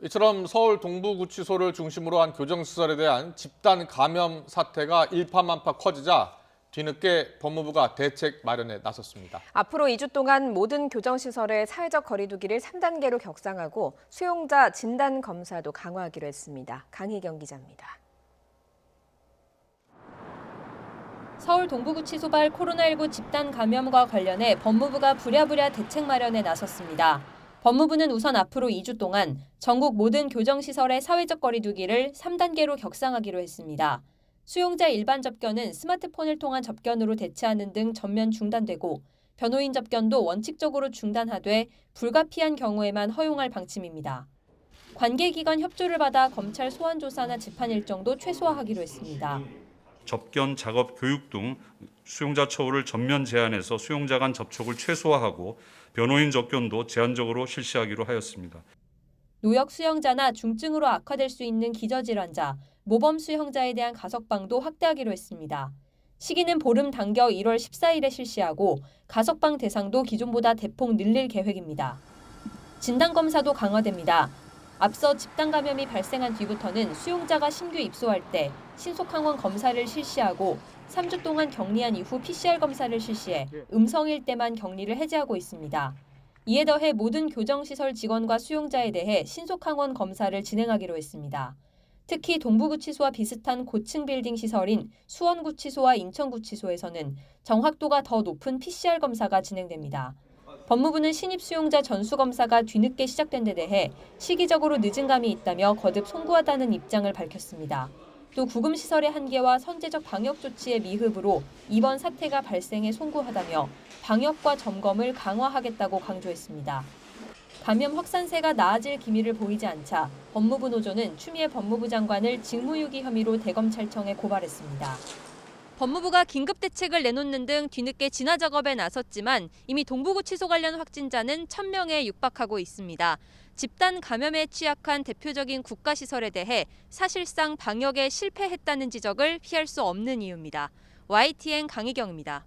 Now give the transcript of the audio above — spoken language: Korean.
이처럼 서울 동부구치소를 중심으로 한 교정시설에 대한 집단 감염 사태가 일파만파 커지자 뒤늦게 법무부가 대책 마련에 나섰습니다. 앞으로 2주 동안 모든 교정시설의 사회적 거리 두기를 3단계로 격상하고 수용자 진단 검사도 강화하기로 했습니다. 강희경 기자입니다. 서울 동부구치소발 코로나19 집단 감염과 관련해 법무부가 부랴부랴 대책 마련에 나섰습니다. 법무부는 우선 앞으로 2주 동안 전국 모든 교정시설의 사회적 거리 두기를 3단계로 격상하기로 했습니다. 수용자 일반 접견은 스마트폰을 통한 접견으로 대체하는 등 전면 중단되고 변호인 접견도 원칙적으로 중단하되 불가피한 경우에만 허용할 방침입니다. 관계기관 협조를 받아 검찰 소환 조사나 재판 일정도 최소화하기로 했습니다. 접견, 작업, 교육 등 수용자 처우를 전면 제한해서 수용자 간 접촉을 최소화하고 변호인 접견도 제한적으로 실시하기로 하였습니다. 노역 수용자나 중증으로 악화될 수 있는 기저질환자, 모범 수용자에 대한 가석방도 확대하기로 했습니다. 시기는 보름 당겨 1월 14일에 실시하고 가석방 대상도 기존보다 대폭 늘릴 계획입니다. 진단검사도 강화됩니다. 앞서 집단 감염이 발생한 뒤부터는 수용자가 신규 입소할 때 신속항원 검사를 실시하고 3주 동안 격리한 이후 PCR 검사를 실시해 음성일 때만 격리를 해제하고 있습니다. 이에 더해 모든 교정시설 직원과 수용자에 대해 신속항원 검사를 진행하기로 했습니다. 특히 동부구치소와 비슷한 고층 빌딩 시설인 수원구치소와 인천구치소에서는 정확도가 더 높은 PCR 검사가 진행됩니다. 법무부는 신입 수용자 전수검사가 뒤늦게 시작된 데 대해 시기적으로 늦은 감이 있다며 거듭 송구하다는 입장을 밝혔습니다. 또 구금시설의 한계와 선제적 방역 조치의 미흡으로 이번 사태가 발생에 송구하다며 방역과 점검을 강화하겠다고 강조했습니다. 감염 확산세가 나아질 기미를 보이지 않자 법무부 노조는 추미애 법무부 장관을 직무유기 혐의로 대검찰청에 고발했습니다. 법무부가 긴급 대책을 내놓는 등 뒤늦게 진화 작업에 나섰지만 이미 동부구치소 관련 확진자는 1,000명에 육박하고 있습니다. 집단 감염에 취약한 대표적인 국가시설에 대해 사실상 방역에 실패했다는 지적을 피할 수 없는 이유입니다. YTN 강희경입니다.